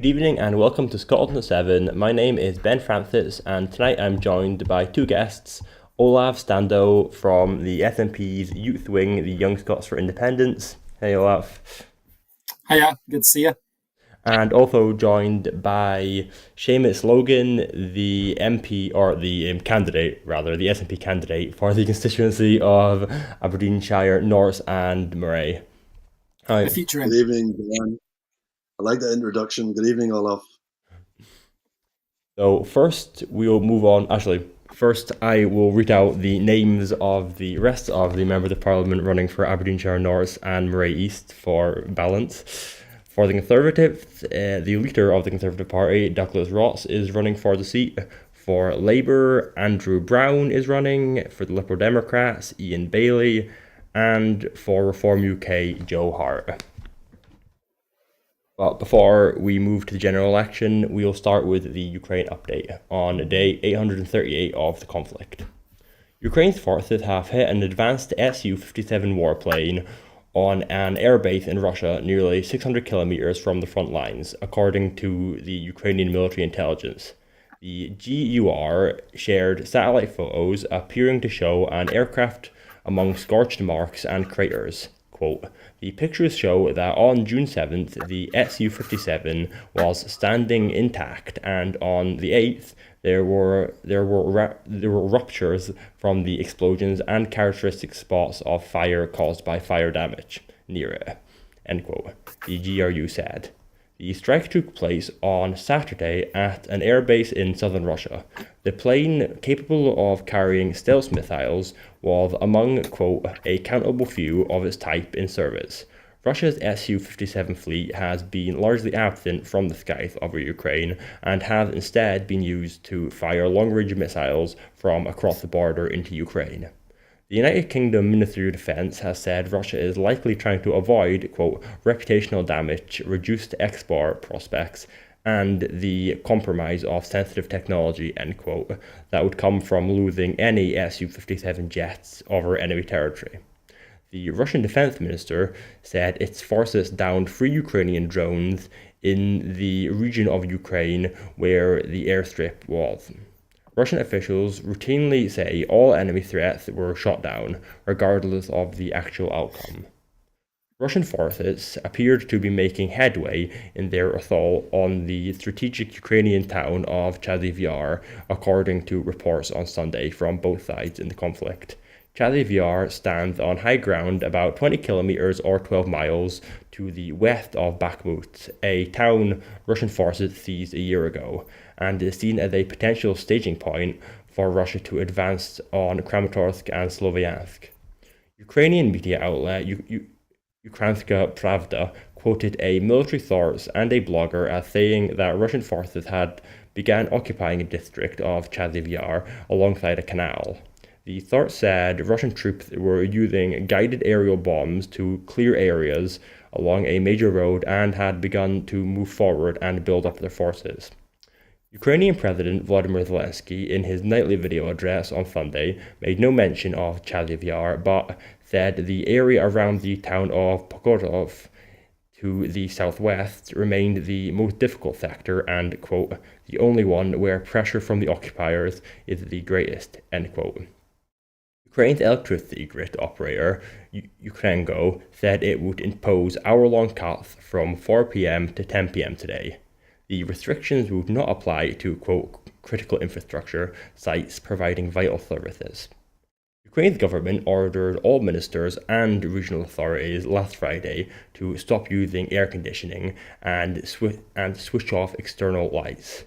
Good evening and welcome to Scotland at 7. My name is Ben Francis and tonight I'm joined by two guests, Olaf Stando from the SNP's youth wing, the Young Scots for Independence. Hey Olaf. Hiya, good to see you. And also joined by Seamus Logan, the MP, or the candidate, rather, the SNP candidate for the constituency of Aberdeenshire, North and Moray. The Hi. future Good in. evening, Dan. I like that introduction. Good evening, Olaf. So first we'll move on. Actually, first I will read out the names of the rest of the members of Parliament running for Aberdeenshire North and Moray East for balance. For the Conservatives, the leader of the Conservative Party, Douglas Ross, is running for the seat. For Labour, Andrew Brown is running. For the Liberal Democrats, Ian Bailey. And for Reform UK, Joe Hart. But before we move to the general election, we'll start with the Ukraine update on day 838 of the conflict. Ukraine's forces have hit an advanced Su-57 warplane on an airbase in Russia nearly 600 kilometers from the front lines, according to the Ukrainian military intelligence. The GUR shared satellite photos appearing to show an aircraft among scorched marks and craters. Quote, the pictures show that on June 7th, the Su-57 was standing intact, and on the 8th, there were ruptures from the explosions and characteristic spots of fire caused by fire damage near it. End quote. The GRU said. The strike took place on Saturday at an airbase in southern Russia. The plane, capable of carrying stealth missiles, was among, quote, a countable few of its type in service. Russia's Su-57 fleet has been largely absent from the skies over Ukraine and has instead been used to fire long-range missiles from across the border into Ukraine. The United Kingdom Ministry of Defence has said Russia is likely trying to avoid, quote, reputational damage, reduced export prospects, and the compromise of sensitive technology, end quote, that would come from losing any Su-57 jets over enemy territory. The Russian Defense Minister said its forces downed 3 Ukrainian drones in the region of Ukraine where the airstrip was. Russian officials routinely say all enemy threats were shot down, regardless of the actual outcome. Russian forces appeared to be making headway in their assault on the strategic Ukrainian town of Chaziv Yar, according to reports on Sunday from both sides in the conflict. Chaziv Yar stands on high ground about 20 kilometers or 12 miles to the west of Bakhmut, a town Russian forces seized a year ago, and is seen as a potential staging point for Russia to advance on Kramatorsk and Sloviansk. Ukrainian media outlet Ukrainska Pravda quoted a military source and a blogger as saying that Russian forces had begun occupying a district of Chaziv Yar alongside a canal. The source said Russian troops were using guided aerial bombs to clear areas along a major road and had begun to move forward and build up their forces. Ukrainian President Volodymyr Zelensky, in his nightly video address on Sunday, made no mention of Chaziv Yar, but said the area around the town of Pokotov to the southwest remained the most difficult sector and, quote, the only one where pressure from the occupiers is the greatest, end quote. Ukraine's electricity grid operator, Ukrengo, said it would impose hour-long cuts from 4 p.m. to 10 p.m. today. The restrictions would not apply to, quote, critical infrastructure sites providing vital services. Ukraine's government ordered all ministers and regional authorities last Friday to stop using air conditioning and switch off external lights.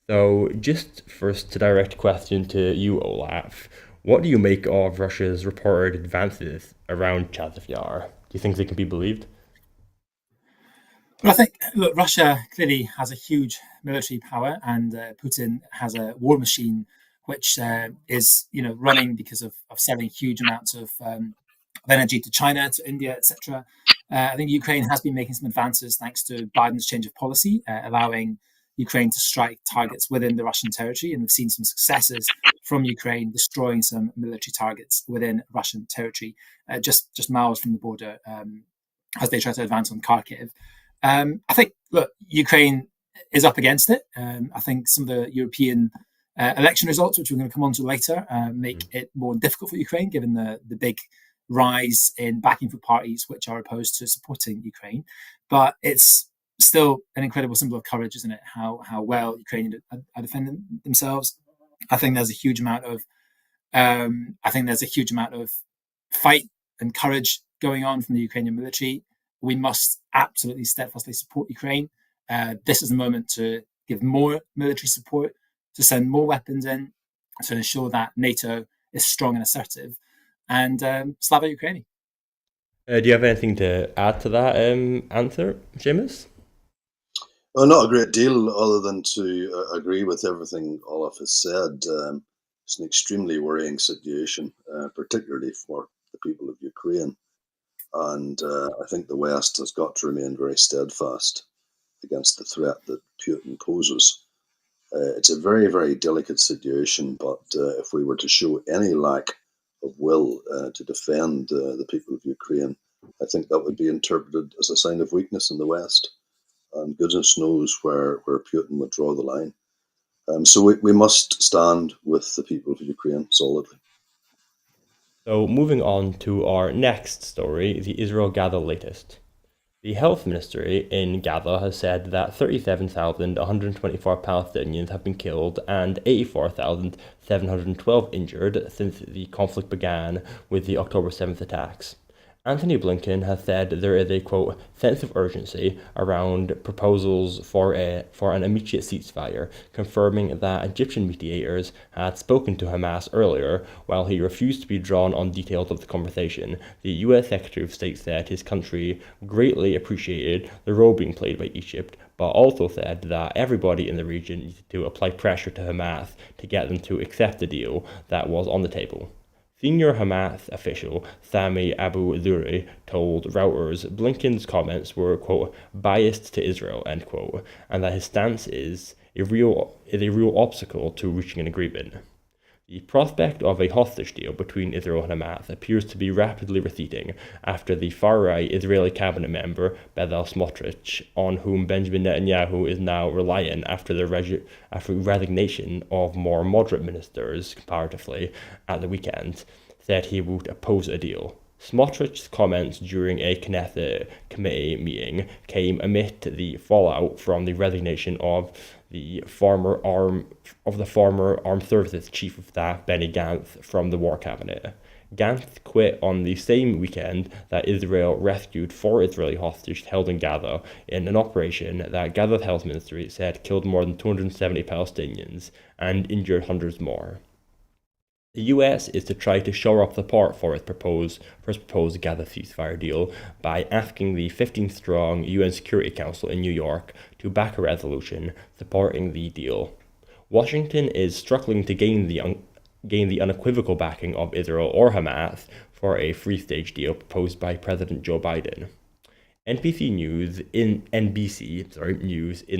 So, just first to direct a question to you, Olaf. What do you make of Russia's reported advances around Chaziv Yar? Do you think they can be believed? But I think, look, Russia clearly has a huge military power, and Putin has a war machine which is, running because of selling huge amounts of energy to China, to India, etc. I think Ukraine has been making some advances thanks to Biden's change of policy, allowing Ukraine to strike targets within the Russian territory, and we've seen some successes from Ukraine destroying some military targets within Russian territory, just miles from the border, as they try to advance on Kharkiv. I think, look, Ukraine is up against it. I think some of the European election results, which we're going to come on to later, make it more difficult for Ukraine, given the big rise in backing for parties which are opposed to supporting Ukraine. But it's still an incredible symbol of courage, isn't it? How well Ukrainians are defending themselves. I think there's a huge amount of fight and courage going on from the Ukrainian military. We must absolutely steadfastly support Ukraine. This is the moment to give more military support, to send more weapons in, to ensure that NATO is strong and assertive. And Slava Ukraini. Do you have anything to add to that answer, Seamus? Well, not a great deal, other than to agree with everything Olaf has said. It's an extremely worrying situation, particularly for the people of Ukraine. And I think the West has got to remain very steadfast against the threat that Putin poses. It's a very, very delicate situation, but if we were to show any lack of will to defend the people of Ukraine, I think that would be interpreted as a sign of weakness in the West. And goodness knows where Putin would draw the line. So we must stand with the people of Ukraine solidly. So moving on to our next story, the Israel-Gaza latest. The health ministry in Gaza has said that 37,124 Palestinians have been killed and 84,712 injured since the conflict began with the October 7th attacks. Antony Blinken has said there is a, quote, sense of urgency around proposals for an immediate ceasefire, confirming that Egyptian mediators had spoken to Hamas earlier. While he refused to be drawn on details of the conversation, the US Secretary of State said his country greatly appreciated the role being played by Egypt, but also said that everybody in the region needed to apply pressure to Hamas to get them to accept the deal that was on the table. Senior Hamas official Sami Abu Zuri told Reuters Blinken's comments were, quote, biased to Israel, end quote, and that his stance is a real obstacle to reaching an agreement. The prospect of a hostage deal between Israel and Hamas appears to be rapidly receding after the far-right Israeli cabinet member Bezalel Smotrich, on whom Benjamin Netanyahu is now relying after the resignation of more moderate ministers comparatively at the weekend, said he would oppose a deal. Smotrich's comments during a Knesset committee meeting came amid the fallout from the resignation of the former Armed Services Chief of Staff Benny Gantz from the War Cabinet. Gantz quit on the same weekend that Israel rescued 4 Israeli hostages held in Gaza in an operation that Gaza's health ministry said killed more than 270 Palestinians and injured hundreds more. The US is to try to shore up support for its proposed Gaza ceasefire deal by asking the 15-strong UN Security Council in New York to back a resolution supporting the deal. Washington is struggling to gain the unequivocal backing of Israel or Hamas for a three-stage deal proposed by President Joe Biden. NBC News in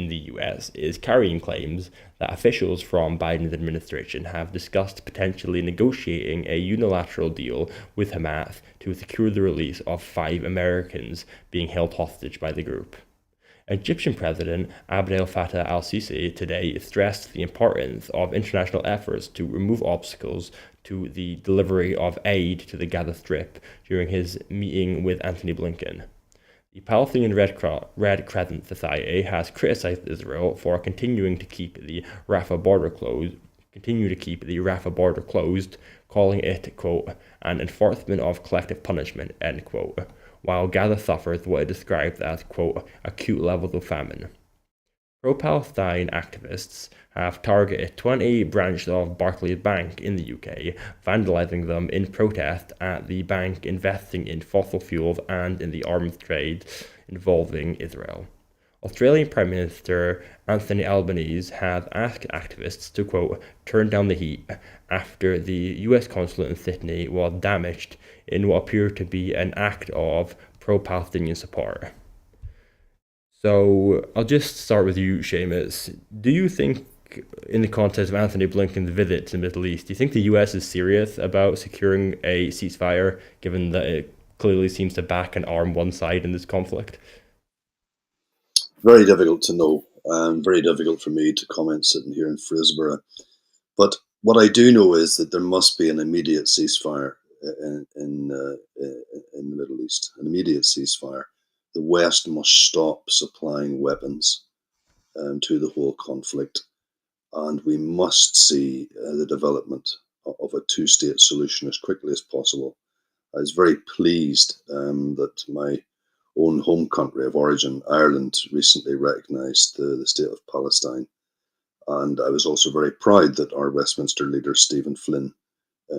the US is carrying claims that officials from Biden's administration have discussed potentially negotiating a unilateral deal with Hamas to secure the release of 5 Americans being held hostage by the group. Egyptian President Abdel Fattah al-Sisi today stressed the importance of international efforts to remove obstacles to the delivery of aid to the Gaza Strip during his meeting with Antony Blinken. The Palestinian Red Crescent Society has criticized Israel for continuing to keep the Rafah border closed, calling it, quote, an enforcement of collective punishment, end quote, while Gaza suffers what it describes as, quote, acute levels of famine. Pro-Palestine activists have targeted 20 branches of Barclays Bank in the UK, vandalising them in protest at the bank investing in fossil fuels and in the arms trade involving Israel. Australian Prime Minister Anthony Albanese has asked activists to, quote, turn down the heat after the US consulate in Sydney was damaged in what appeared to be an act of pro-Palestinian support. So I'll just start with you, Seamus. Do you think, in the context of Antony Blinken's visit to the Middle East, do you think the US is serious about securing a ceasefire, given that it clearly seems to back and arm one side in this conflict? Very difficult to know. Very difficult for me to comment sitting here in Fraserburgh. But what I do know is that there must be an immediate ceasefire in the Middle East. An immediate ceasefire. The West must stop supplying weapons to the whole conflict, and we must see the development of a two-state solution as quickly as possible. I was very pleased that my own home country of origin, Ireland, recently recognised the state of Palestine. And I was also very proud that our Westminster leader, Stephen Flynn,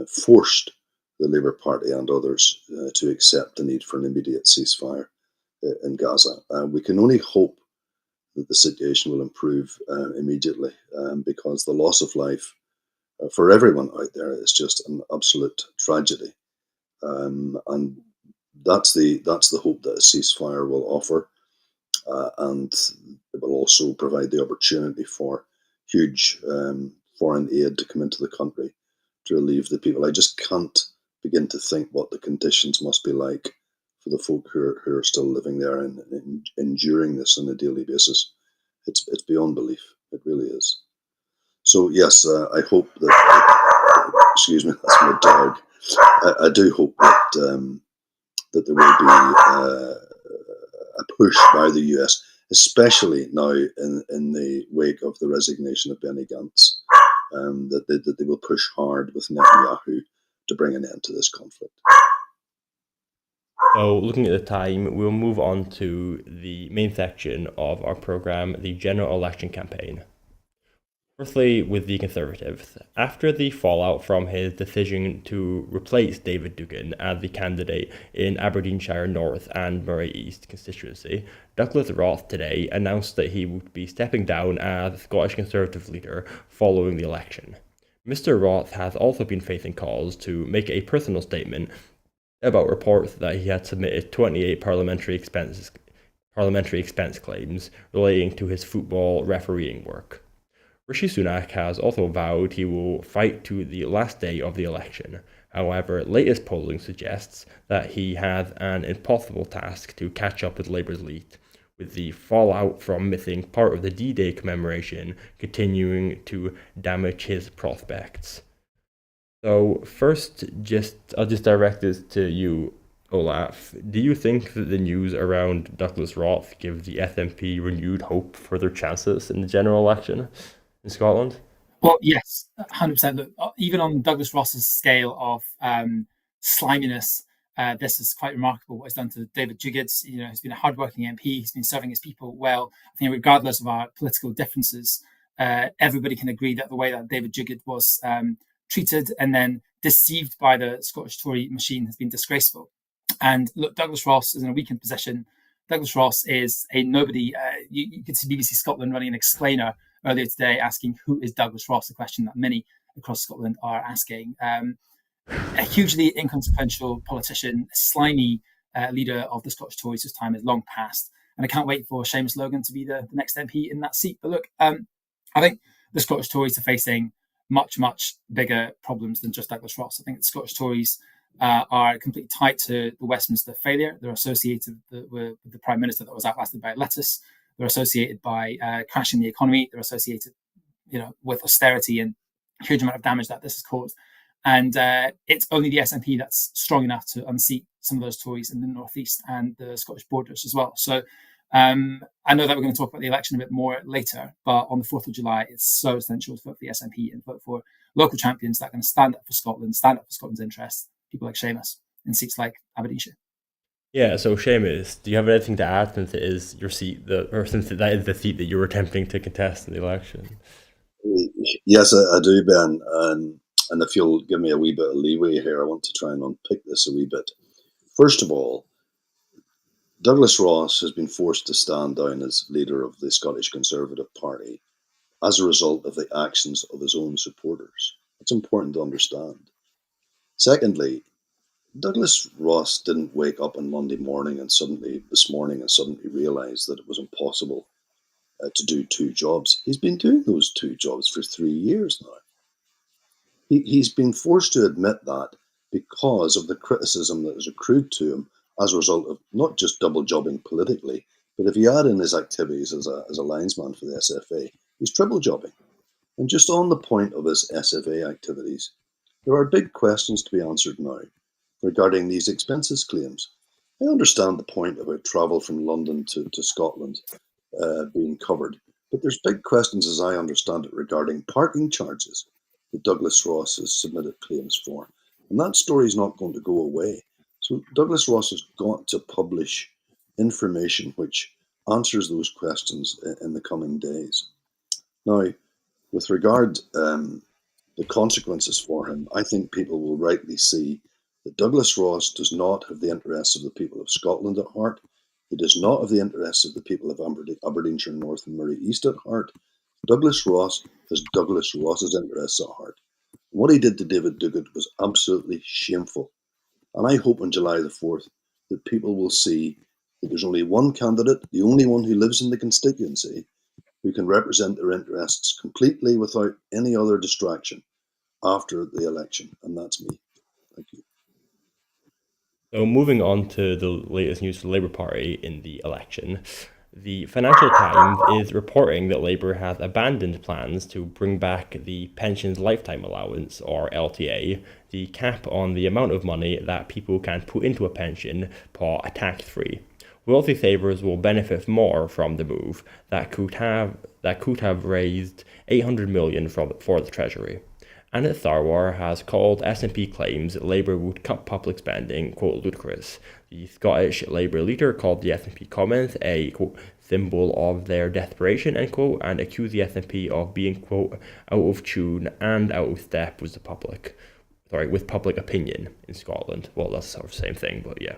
forced the Labour Party and others to accept the need for an immediate ceasefire in Gaza. We can only hope that the situation will improve immediately because the loss of life for everyone out there is just an absolute tragedy. And that's the hope that a ceasefire will offer, and it will also provide the opportunity for huge foreign aid to come into the country to relieve the people. I just can't begin to think what the conditions must be like for the folk who are still living there and enduring this on a daily basis. It's beyond belief. It really is. So yes, I hope that. Excuse me, that's my dog. I do hope that there will be a push by the US, especially now in the wake of the resignation of Benny Gantz, that they will push hard with Netanyahu to bring an end to this conflict. So, looking at the time, we'll move on to the main section of our programme, the general election campaign. Firstly, with the Conservatives. After the fallout from his decision to replace David Duggan as the candidate in Aberdeenshire North and Moray East constituency, Douglas Roth today announced that he would be stepping down as Scottish Conservative leader following the election. Mr. Roth has also been facing calls to make a personal statement about reports that he had submitted 28 parliamentary expense claims relating to his football refereeing work. Rishi Sunak has also vowed he will fight to the last day of the election. However, latest polling suggests that he has an impossible task to catch up with Labour's lead, with the fallout from missing part of the D-Day commemoration continuing to damage his prospects. So first, I'll just direct this to you, Olaf. Do you think that the news around Douglas Roth gives the SNP renewed hope for their chances in the general election in Scotland? Well, yes, 100%. Look, even on Douglas Ross's scale of sliminess, this is quite remarkable what he's done to David Juggett. He's been a hardworking MP. He's been serving his people well. I think regardless of our political differences, everybody can agree that the way that David Juggett was treated and then deceived by the Scottish Tory machine has been disgraceful. And look, Douglas Ross is in a weakened position. Douglas Ross is a nobody. You could see BBC Scotland running an explainer earlier today asking who is Douglas Ross, a question that many across Scotland are asking. A hugely inconsequential politician, a slimy leader of the Scottish Tories whose time is long past. And I can't wait for Seamus Logan to be the next MP in that seat. But look, I think the Scottish Tories are facing much, much bigger problems than just Douglas Ross. I think the Scottish Tories are completely tied to the Westminster failure. They're associated with the Prime Minister that was outlasted by lettuce. They're associated by crashing the economy. They're associated, with austerity and huge amount of damage that this has caused. And it's only the SNP that's strong enough to unseat some of those Tories in the northeast and the Scottish borders as well. So I know that we're going to talk about the election a bit more later, but on the 4th of July, it's so essential to vote for the SNP and vote for local champions that are going to stand up for Scotland, stand up for Scotland's interests, people like Seamus in seats like Aberdeenshire. Yeah, so Seamus, do you have anything to add since it is your seat, since that is the seat that you were attempting to contest in the election? Yes, I do, Ben. And if you'll give me a wee bit of leeway here, I want to try and unpick this a wee bit. First of all, Douglas Ross has been forced to stand down as leader of the Scottish Conservative Party as a result of the actions of his own supporters. It's important to understand. Secondly, Douglas Ross didn't wake up on Monday morning and suddenly realize that it was impossible to do two jobs. He's been doing those two jobs for 3 years now. He's been forced to admit that because of the criticism that has accrued to him as a result of not just double jobbing politically, But if you add in his activities as a linesman for the SFA, he's triple jobbing. And just on the point of his SFA activities, there are big questions to be answered now regarding these expenses claims. I understand the point about travel from London to Scotland being covered, but there's big questions, as I understand it, regarding parking charges that Douglas Ross has submitted claims for. And that story is not going to go away. So Douglas Ross has got to publish information which answers those questions in the coming days. Now, with regard the consequences for him, I think people will rightly see that Douglas Ross does not have the interests of the people of Scotland at heart. He does not have the interests of the people of Aberdeenshire North and Murray East at heart. Douglas Ross has Douglas Ross's interests at heart. What he did to David Duguid was absolutely shameful. And I hope on July the 4th that people will see that there's only one candidate, the only one who lives in the constituency, who can represent their interests completely without any other distraction after the election, and that's me. Thank you. So moving on to the latest news for the Labour Party in the election, the Financial Times is reporting that Labour has abandoned plans to bring back the Pensions Lifetime Allowance, or LTA, the cap on the amount of money that people can put into a pension tax-free. Wealthy savers will benefit more from the move that could have raised 800 million for the Treasury. Anit Sarwar has called SNP claims Labour would cut public spending, quote, ludicrous. The Scottish Labour leader called the SNP comments a, quote, symbol of their desperation, end quote, and accused the SNP of being, quote, out of tune and out of step with public opinion in Scotland. Well, that's sort of the same thing, but yeah.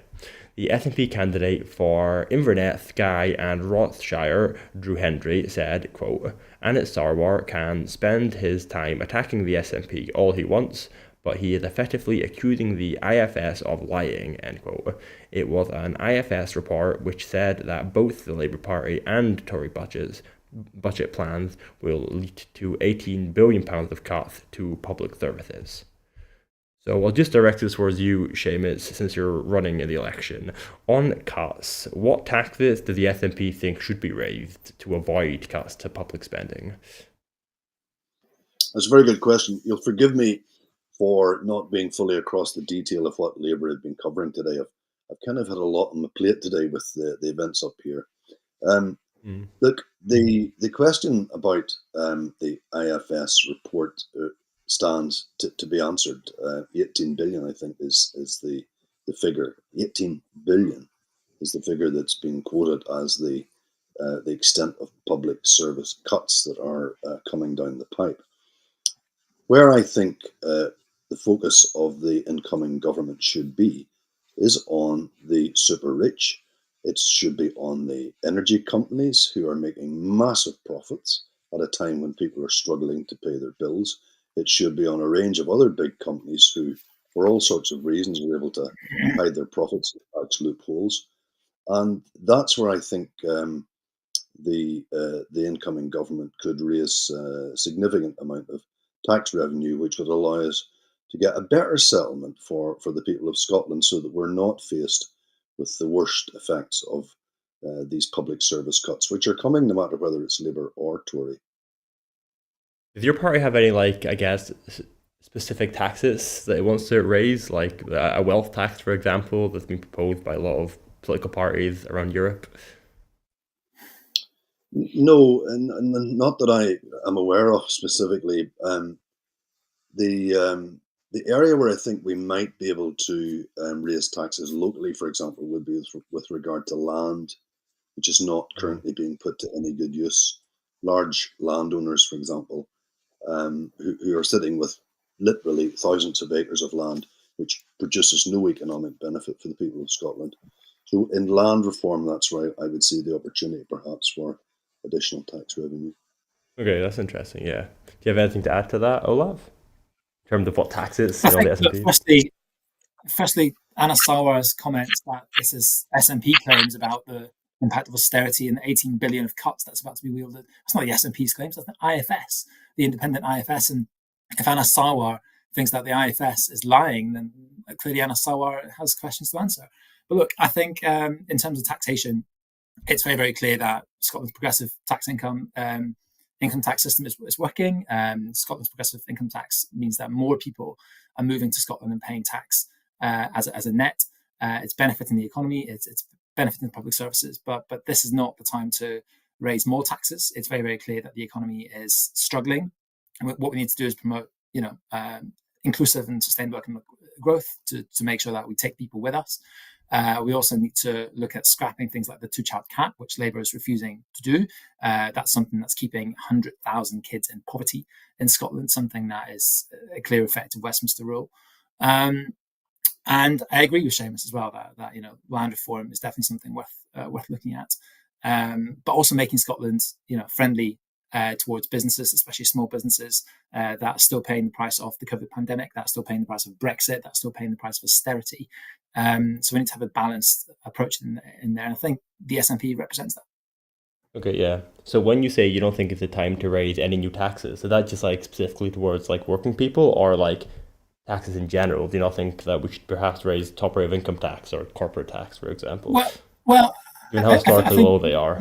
The SNP candidate for Inverness, Skye and Rothshire, Drew Hendry, said, quote, Anit Sarwar can spend his time attacking the SNP all he wants, but he is effectively accusing the IFS of lying, end quote. It was an IFS report which said that both the Labour Party and Tory budget plans will lead to £18 billion of cuts to public services. So I'll just direct this towards you, Seamus, since you're running in the election. On cuts, what taxes does the SNP think should be raised to avoid cuts to public spending? That's a very good question. You'll forgive me for not being fully across the detail of what Labour had been covering today. I've kind of had a lot on my plate today with the events up here. Look, the question about the IFS report stands to be answered. 18 billion, I think, is the figure. 18 billion is the figure that's being quoted as the extent of public service cuts that are coming down the pipe. Where I think the focus of the incoming government should be is on the super rich. It should be on the energy companies who are making massive profits at a time when people are struggling to pay their bills. It should be on a range of other big companies who, for all sorts of reasons, are able to hide their profits in tax loopholes. And that's where I think the incoming government could raise a significant amount of tax revenue, which would allow us to get a better settlement for the people of Scotland, so that we're not faced with the worst effects of these public service cuts, which are coming no matter whether it's Labour or Tory. Does your party have any, specific taxes that it wants to raise, like a wealth tax, for example, that's been proposed by a lot of political parties around Europe? No, and not that I am aware of specifically. The area where I think we might be able to raise taxes locally, for example, would be with regard to land, which is not currently being put to any good use. Large landowners, for example, who are sitting with literally thousands of acres of land, which produces no economic benefit for the people of Scotland. So in land reform, that's where I would see the opportunity perhaps for additional tax revenue. Okay, that's interesting, yeah. Do you have anything to add to that, Olaf? In terms of what taxes, I the think, SNP? firstly, Anna Sarwar's comments that this is SNP claims about the impact of austerity and the 18 billion of cuts that's about to be wielded. That's not the SNP's claims, that's the IFS, the independent IFS. And if Anna Sarwar thinks that the IFS is lying, then clearly Anna Sarwar has questions to answer. But look, I think in terms of taxation, it's very, very clear that Scotland's progressive income tax system is working. Scotland's progressive income tax means that more people are moving to Scotland and paying tax as a net. It's benefiting the economy. It's benefiting public services. But this is not the time to raise more taxes. It's very, very clear that the economy is struggling. And what we need to do is promote, inclusive and sustainable economic growth to make sure that we take people with us. We also need to look at scrapping things like the two-child cap, which Labour is refusing to do. That's something that's keeping 100,000 kids in poverty in Scotland, something that is a clear effect of Westminster rule. And I agree with Seamus as well that land reform is definitely something worth looking at. But also making Scotland friendly towards businesses, especially small businesses that are still paying the price of the COVID pandemic, that's still paying the price of Brexit, that's still paying the price of austerity. So we need to have a balanced approach in there. And I think the SNP represents that. Okay, yeah. So when you say you don't think it's the time to raise any new taxes, so that just like specifically towards like working people or like taxes in general? Do you not think that we should perhaps raise top rate of income tax or corporate tax, for example? Well, given how historically low they are.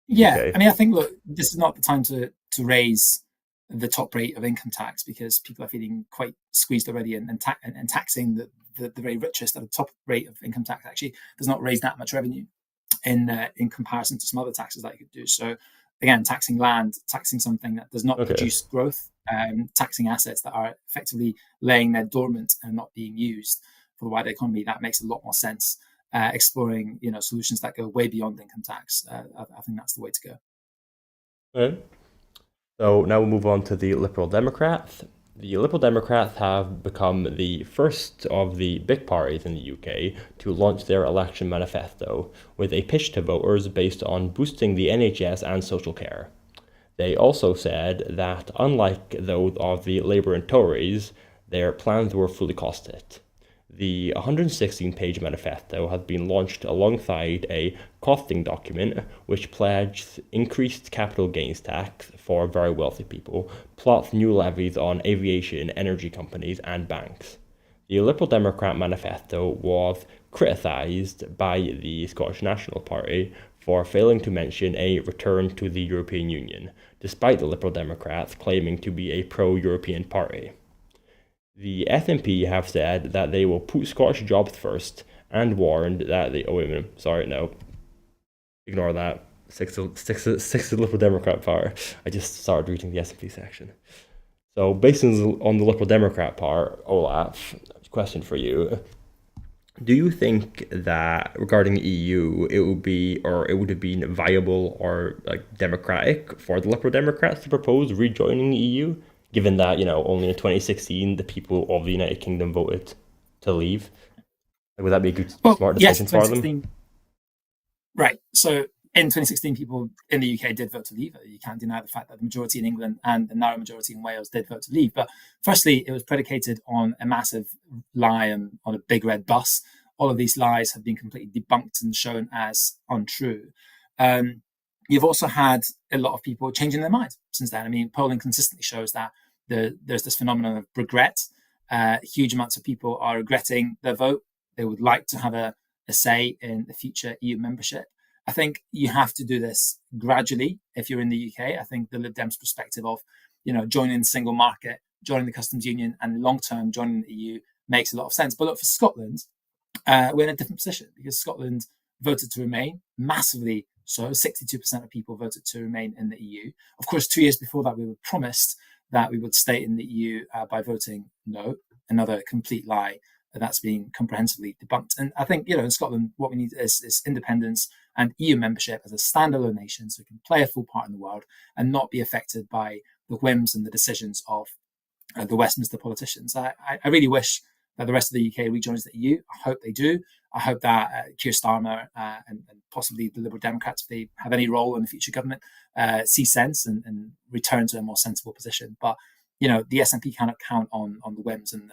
Yeah, I mean, I think, look, this is not the time to raise the top rate of income tax because people are feeling quite squeezed already, and taxing the very richest at the top rate of income tax actually does not raise that much revenue in comparison to some other taxes that you could do. So again, taxing land, taxing something that does not produce growth, taxing assets that are effectively laying there dormant and not being used for the wider economy, that makes a lot more sense. Exploring solutions that go way beyond income tax. I think that's the way to go. Okay. So now we'll move on to the Liberal Democrats. The Liberal Democrats have become the first of the big parties in the UK to launch their election manifesto with a pitch to voters based on boosting the NHS and social care. They also said that, unlike those of the Labour and Tories, their plans were fully costed. The 116-page manifesto has been launched alongside a costing document which pledged increased capital gains tax for very wealthy people, plots new levies on aviation, energy companies and banks. The Liberal Democrat manifesto was criticised by the Scottish National Party for failing to mention a return to the European Union, despite the Liberal Democrats claiming to be a pro-European party. The SNP have said that they will put Scottish jobs first and warned that they... Oh, wait a minute. Sorry, no. Ignore that. Six to the Liberal Democrat part. I just started reading the SNP section. So, based on the Liberal Democrat part, Olaf, question for you. Do you think that regarding the EU, it would have been viable or like democratic for the Liberal Democrats to propose rejoining the EU? Given that, only in 2016, the people of the United Kingdom voted to leave. Would that be a good, smart decision for them? Right. So in 2016, people in the UK did vote to leave. You can't deny the fact that the majority in England and the narrow majority in Wales did vote to leave. But firstly, it was predicated on a massive lie and on a big red bus. All of these lies have been completely debunked and shown as untrue. You've also had a lot of people changing their minds since then. I mean, polling consistently shows that there's this phenomenon of regret. Huge amounts of people are regretting their vote. They would like to have a say in the future EU membership. I think you have to do this gradually if you're in the UK. I think the Lib Dems perspective of, joining the single market, joining the customs union, and long-term joining the EU makes a lot of sense. But look, for Scotland, we're in a different position because Scotland voted to remain massively. So 62% of people voted to remain in the EU. Of course, 2 years before that, we were promised that we would stay in the EU by voting no, another complete lie that's been comprehensively debunked. And I think, in Scotland, what we need is independence and EU membership as a standalone nation so we can play a full part in the world and not be affected by the whims and the decisions of the Westminster politicians. I really wish that the rest of the UK rejoins the EU. I hope they do. I hope that Keir Starmer and possibly the Liberal Democrats, if they have any role in the future government, see sense and return to a more sensible position. But, the SNP cannot count on the whims and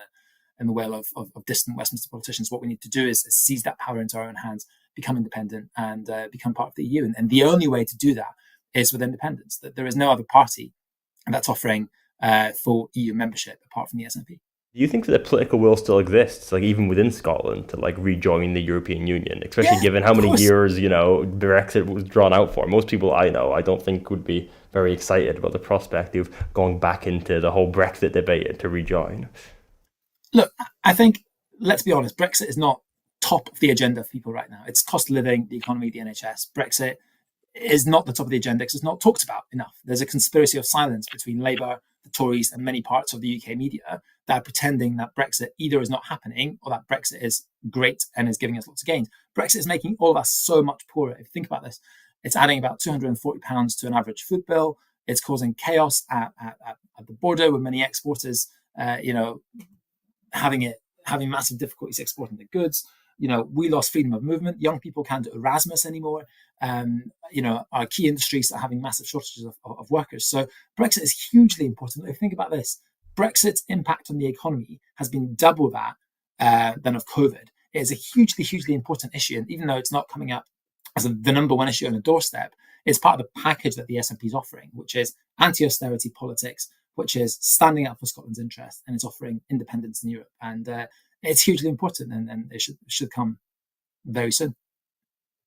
the will of distant Westminster politicians. What we need to do is seize that power into our own hands, become independent and become part of the EU. And the only way to do that is with independence. That there is no other party that's offering full EU membership apart from the SNP. Do you think that the political will still exists, like even within Scotland, to like rejoin the European Union, especially Yeah, given how of many course. years Brexit was drawn out for? Most people I know, I don't think would be very excited about the prospect of going back into the whole Brexit debate to rejoin. Look, I think, let's be honest, Brexit is not top of the agenda for people right now. It's cost of living, the economy, the NHS. Brexit is not the top of the agenda because it's not talked about enough. There's a conspiracy of silence between Labour, the Tories, and many parts of the UK media that are pretending that Brexit either is not happening or that Brexit is great and is giving us lots of gains. Brexit is making all of us so much poorer. If you think about this, it's adding about £240 to an average food bill. It's causing chaos at the border with many exporters, having massive difficulties exporting the goods. We lost freedom of movement. Young people can't do Erasmus anymore. Our key industries are having massive shortages of workers. So Brexit is hugely important. If you think about this, Brexit's impact on the economy has been double that than of COVID. It is a hugely, hugely important issue. And even though it's not coming up as the number one issue on the doorstep, it's part of the package that the SNP is offering, which is anti-austerity politics, which is standing up for Scotland's interests, and it's offering independence in Europe. And it's hugely important, and it should come very soon.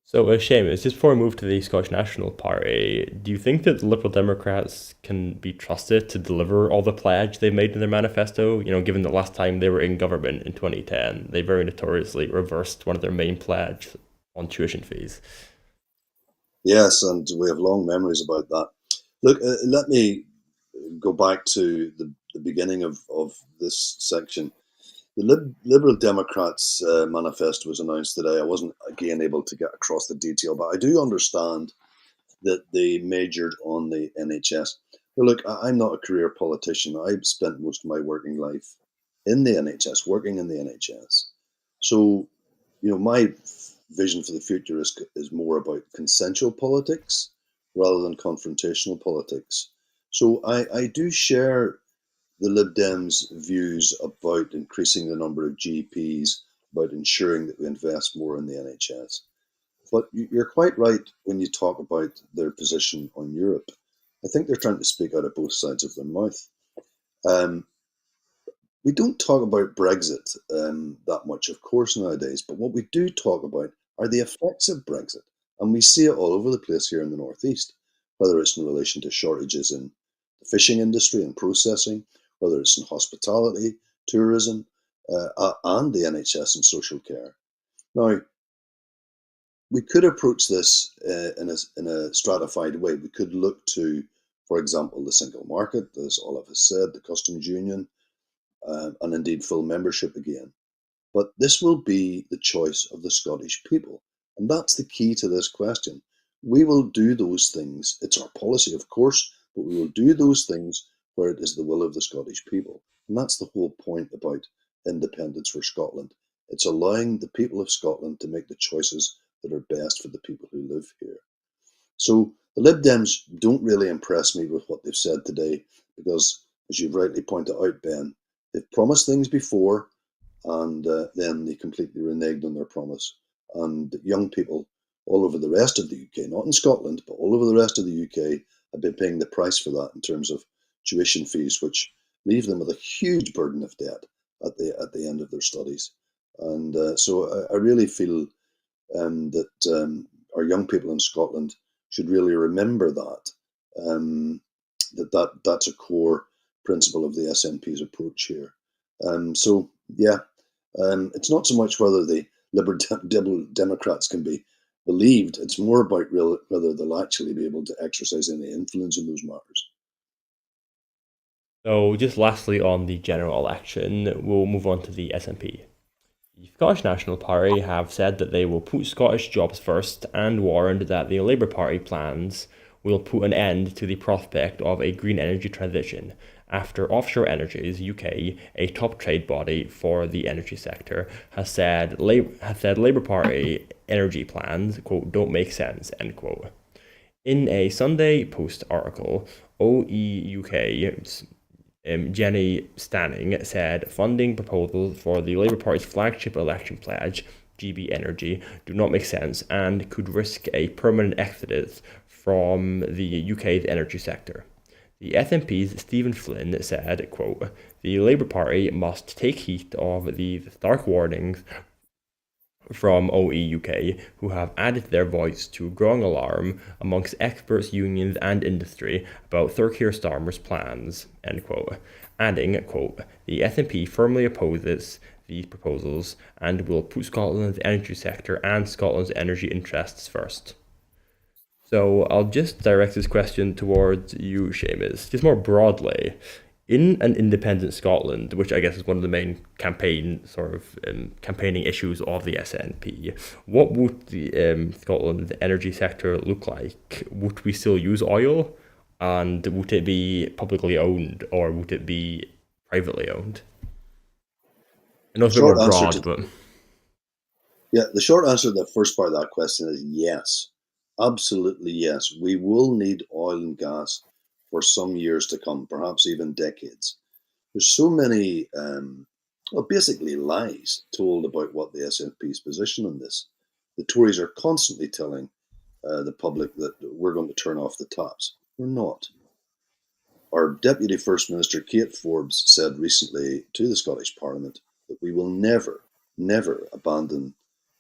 So, Seamus, just before we move to the Scottish National Party, do you think that the Liberal Democrats can be trusted to deliver all the pledge they've made in their manifesto? Given that last time they were in government in 2010, they very notoriously reversed one of their main pledges on tuition fees. Yes, and we have long memories about that. Look, let me go back to the beginning of this section. The Liberal Democrats' manifesto was announced today. I wasn't, again, able to get across the detail, but I do understand that they majored on the NHS. Well, look, I'm not a career politician. I've spent most of my working life in the NHS, working in the NHS. So, my vision for the future is more about consensual politics rather than confrontational politics. So I do share the Lib Dems' views about increasing the number of GPs, about ensuring that we invest more in the NHS. But you're quite right when you talk about their position on Europe. I think they're trying to speak out of both sides of their mouth. We don't talk about Brexit that much, of course, nowadays, but what we do talk about are the effects of Brexit. And we see it all over the place here in the Northeast, whether it's in relation to shortages in the fishing industry and processing, whether it's in hospitality, tourism, and the NHS and social care. Now, we could approach this in a stratified way. We could look to, for example, the single market, as Olaf has said, the customs union, and indeed full membership again. But this will be the choice of the Scottish people. And that's the key to this question. We will do those things. It's our policy, of course, but we will do those things where it is the will of the Scottish people. And that's the whole point about independence for Scotland. It's allowing the people of Scotland to make the choices that are best for the people who live here. So the Lib Dems don't really impress me with what they've said today because, as you've rightly pointed out, Ben, they've promised things before and then they completely reneged on their promise. And young people all over the rest of the UK, not in Scotland, but all over the rest of the UK, have been paying the price for that in terms of tuition fees, which leave them with a huge burden of debt at the end of their studies. And so I really feel that our young people in Scotland should really remember that's a core principle of the SNP's approach here. It's not so much whether the Liberal Democrats can be believed, it's more about whether they'll actually be able to exercise any influence in those matters. So, just lastly on the general election, we'll move on to the SNP. The Scottish National Party have said that they will put Scottish jobs first and warned that the Labour Party plans will put an end to the prospect of a green energy transition after Offshore Energies UK, a top trade body for the energy sector, has said Labour Party energy plans, quote, don't make sense, end quote. In a Sunday Post article, OEUK Jenny Stanning said funding proposals for the Labour Party's flagship election pledge, GB Energy, do not make sense and could risk a permanent exodus from the UK's energy sector. The SNP's Stephen Flynn said, quote, "The Labour Party must take heed of the stark warnings from OE UK, who have added their voice to growing alarm amongst experts, unions and industry about Keir Starmer's plans," end quote. Adding, quote, "The SNP firmly opposes these proposals and will put Scotland's energy sector and Scotland's energy interests first." So I'll just direct this question towards you, Seamus. Just more broadly, in an independent Scotland, which I guess is one of the main campaigning issues of the SNP, what would the Scotland's energy sector look like? Would we still use oil? And would it be publicly owned or would it be privately owned? I know it's a bit more broad, but... Yeah, the short answer to the first part of that question is yes. Absolutely yes. We will need oil and gas for some years to come, perhaps even decades. There's so many, basically lies told about what the SNP's position on this. The Tories are constantly telling the public that we're going to turn off the taps. We're not. Our Deputy First Minister, Kate Forbes, said recently to the Scottish Parliament that we will never, never abandon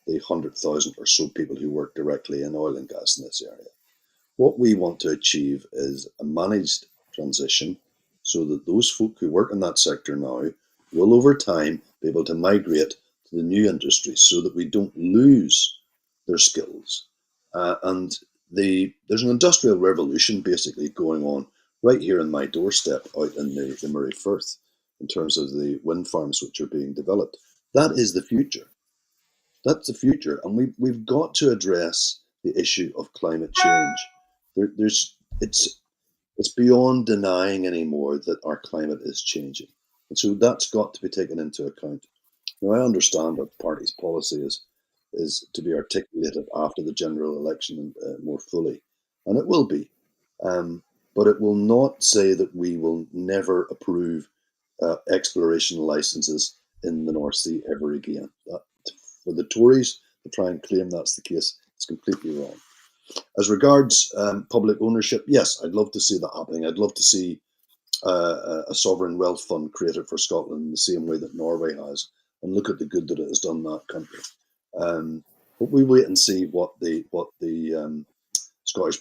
the 100,000 or so people who work directly in oil and gas in this area. What we want to achieve is a managed transition so that those folk who work in that sector now will over time be able to migrate to the new industries so that we don't lose their skills. And there's an industrial revolution basically going on right here on my doorstep out in the Moray Firth in terms of the wind farms which are being developed. That is the future. That's the future, and we've got to address the issue of climate change. It's beyond denying anymore that our climate is changing, and so that's got to be taken into account. Now, I understand that the party's policy is to be articulated after the general election more fully, and it will be, but it will not say that we will never approve exploration licenses in the North Sea ever again. For the Tories to try and claim that's the case, it's completely wrong. As regards public ownership, yes, I'd love to see that happening. I'd love to see a sovereign wealth fund created for Scotland in the same way that Norway has, and look at the good that it has done in that country. But we wait and see what the Scottish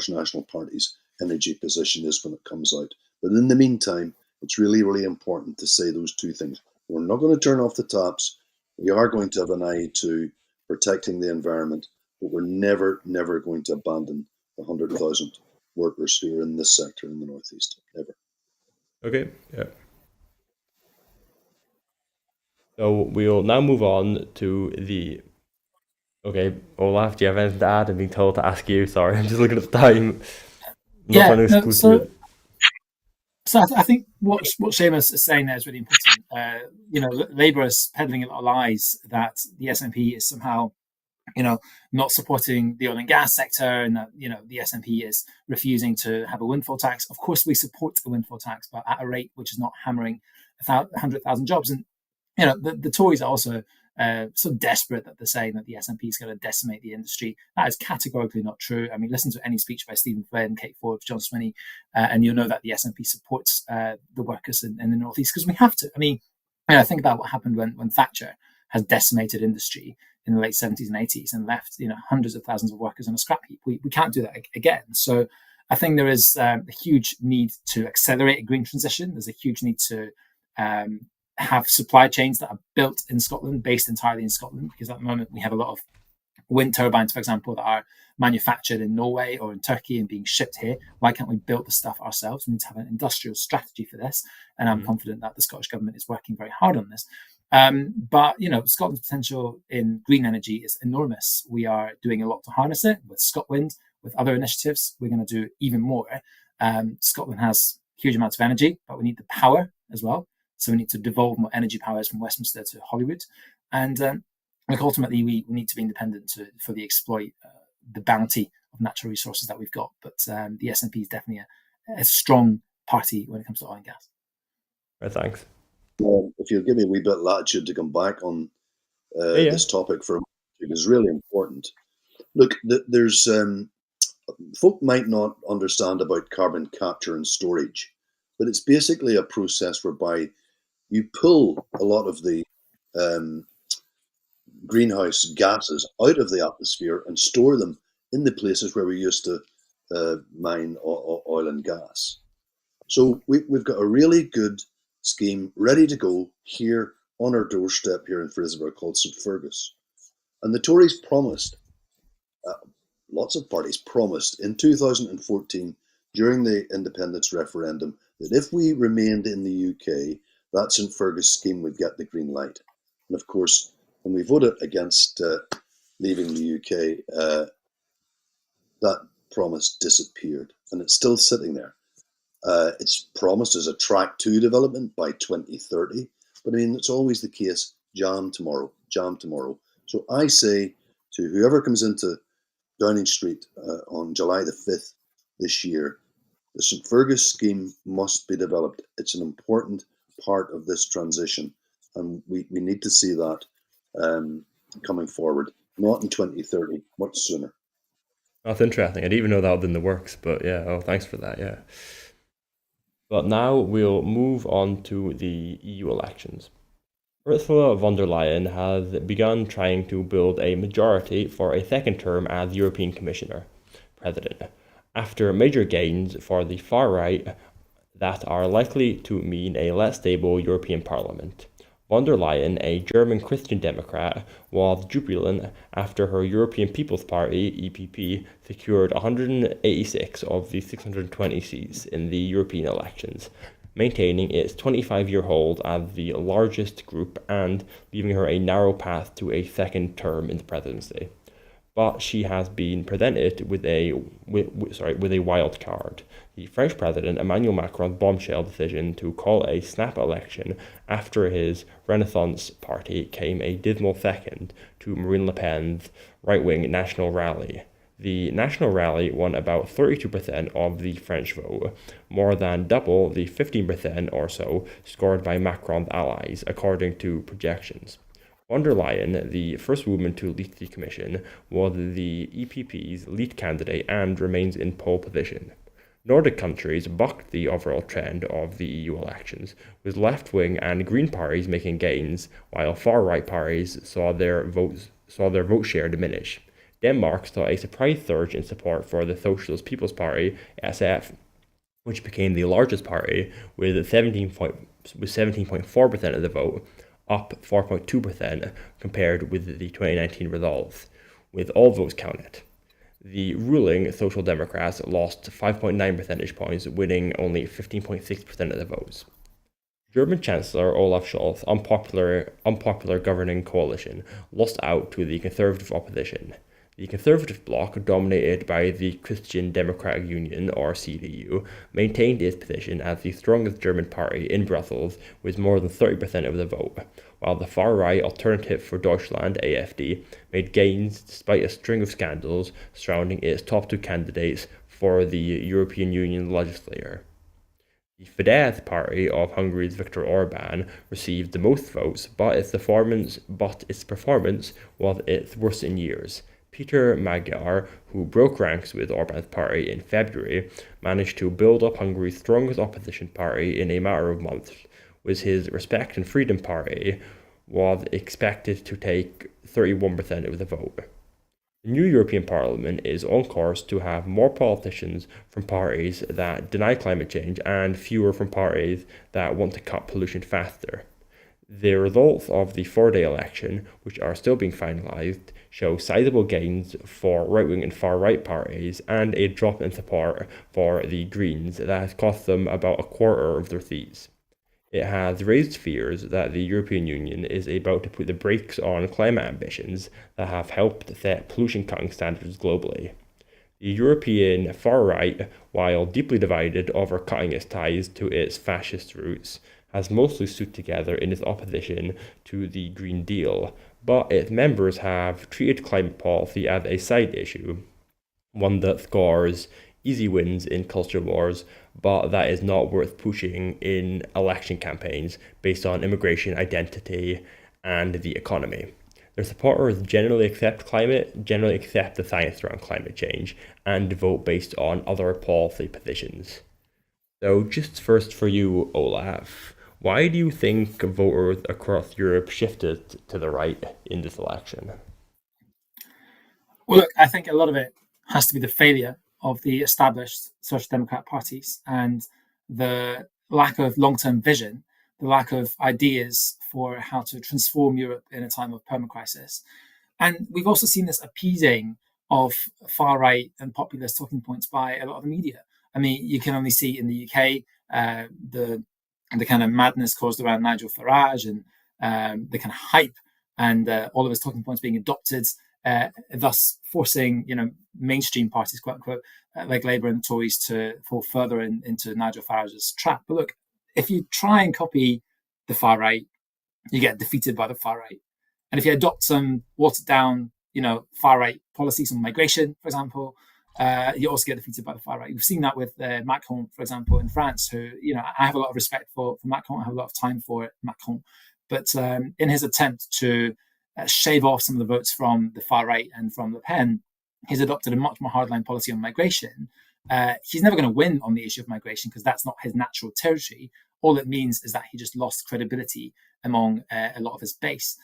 National Party's energy position is when it comes out. But in the meantime, it's really, really important to say those two things. We're not going to turn off the taps. We are going to have an eye to protecting the environment, but we're never, never going to abandon the 100,000 workers who are in this sector in the Northeast. Never. Okay, yeah. So we'll now move on to the... Okay, Olaf, do you have anything to add? I'm being told to ask you. Sorry, I'm just looking at the time. So I think what Seamus is saying there is really important. Labour is peddling a lot of lies that the SNP is somehow, not supporting the oil and gas sector, and that the SNP is refusing to have a windfall tax. Of course, we support a windfall tax, but at a rate which is not hammering 100,000 jobs. And the Tories are also so desperate that they're saying that the SNP is going to decimate the industry. That is categorically not true. I mean, listen to any speech by Stephen Flynn, Kate Forbes, John Swinney, and you'll know that the SNP supports the workers in the North East, because we have to. I mean, think about what happened when Thatcher has decimated industry in the late 70s and 80s and left hundreds of thousands of workers on a scrap heap. We can't do that again. So I think there is a huge need to accelerate a green transition. There's a huge need to have supply chains that are built in Scotland, based entirely in Scotland, because at the moment we have a lot of wind turbines, for example, that are manufactured in Norway or in Turkey and being shipped here. Why can't we build the stuff ourselves? We need to have an industrial strategy for this, and I'm confident that the Scottish Government is working very hard on this. But Scotland's potential in green energy is enormous. We are doing a lot to harness it with ScotWind, with other initiatives. We're going to do even more. Scotland has huge amounts of energy, but we need the power as well. So we need to devolve more energy powers from Westminster to Hollywood. And ultimately, we need to be independent to fully exploit the bounty of natural resources that we've got. But the SNP is definitely a strong party when it comes to oil and gas. Right, thanks. If you'll give me a wee bit of latitude to come back on this topic for a moment, it is really important. Look, there's folk might not understand about carbon capture and storage, but it's basically a process whereby you pull a lot of the um, greenhouse gases out of the atmosphere and store them in the places where we used to mine oil and gas. So we've got a really good scheme ready to go here on our doorstep here in Fraserburgh called St Fergus. And the Tories promised, uh, lots of parties promised in 2014 during the independence referendum that if we remained in the UK, that St Fergus scheme would get the green light. And of course, when we voted against leaving the UK, that promise disappeared and it's still sitting there. It's promised as a track 2 development by 2030, but I mean, it's always the case, jam tomorrow. So I say to whoever comes into Downing Street on July the 5th this year, the St Fergus scheme must be developed. It's an important part of this transition, and we need to see that coming forward, not in 2030, much sooner. That's interesting. I didn't even know that was in the works, but yeah, oh, thanks for that, yeah. But now we'll move on to the EU elections. Ursula von der Leyen has begun trying to build a majority for a second term as European Commissioner President, after major gains for the far right that are likely to mean a less stable European Parliament. Von der Leyen, a German Christian Democrat, was jubilant after her European People's Party, EPP, secured 186 of the 620 seats in the European elections, maintaining its 25-year hold as the largest group and leaving her a narrow path to a second term in the presidency. But she has been presented with a wild card. The French President Emmanuel Macron's bombshell decision to call a snap election after his Renaissance Party came a dismal second to Marine Le Pen's right-wing National Rally. The National Rally won about 32% of the French vote, more than double the 15% or so scored by Macron's allies, according to projections. Von der Leyen, the first woman to lead the Commission, was the EPP's lead candidate and remains in pole position. Nordic countries bucked the overall trend of the EU elections, with left-wing and Green parties making gains, while far-right parties saw their vote share diminish. Denmark saw a surprise surge in support for the Socialist People's Party, SF, which became the largest party with 17.4% of the vote, up 4.2% compared with the 2019 results, with all votes counted. The ruling Social Democrats lost 5.9 percentage points, winning only 15.6% of the votes. German Chancellor Olaf Scholz's unpopular governing coalition lost out to the Conservative opposition. The Conservative bloc, dominated by the Christian Democratic Union, or CDU, maintained its position as the strongest German party in Brussels with more than 30% of the vote, while the far-right Alternative for Deutschland, AfD, made gains despite a string of scandals surrounding its top 2 candidates for the European Union legislature. The Fidesz party of Hungary's Viktor Orban received the most votes, but its performance was its worst in years. Peter Magyar, who broke ranks with Orban's party in February, managed to build up Hungary's strongest opposition party in a matter of months, with his Respect and Freedom party was expected to take 31% of the vote. The new European Parliament is on course to have more politicians from parties that deny climate change and fewer from parties that want to cut pollution faster. The results of the 4-day election, which are still being finalised, show sizable gains for right-wing and far-right parties and a drop in support for the Greens that has cost them about a quarter of their seats. It has raised fears that the European Union is about to put the brakes on climate ambitions that have helped set pollution-cutting standards globally. The European far-right, while deeply divided over cutting its ties to its fascist roots, has mostly stood together in its opposition to the Green Deal, but its members have treated climate policy as a side issue, one that scores easy wins in culture wars, but that is not worth pushing in election campaigns based on immigration, identity, and the economy. Their supporters generally accept the science around climate change, and vote based on other policy positions. So, just first for you, Olaf, why do you think voters across Europe shifted to the right in this election? Well, look, I think a lot of it has to be the failure of the established social democrat parties and the lack of long-term vision, the lack of ideas for how to transform Europe in a time of permacrisis. And we've also seen this appeasing of far right and populist talking points by a lot of the media. I mean, you can only see in the UK the kind of madness caused around Nigel Farage and the kind of hype and all of his talking points being adopted, thus forcing mainstream parties, quote unquote, like Labour and the Tories, to fall further into Nigel Farage's trap. But look, if you try and copy the far right, you get defeated by the far right. And if you adopt some watered down, far right policies on migration, for example, you also get defeated by the far right. We've seen that with Macron, for example, in France, who, I have a lot of respect for Macron. I have a lot of time for Macron. But in his attempt to shave off some of the votes from the far right and from Le Pen, he's adopted a much more hardline policy on migration. He's never going to win on the issue of migration because that's not his natural territory. All it means is that he just lost credibility among a lot of his base.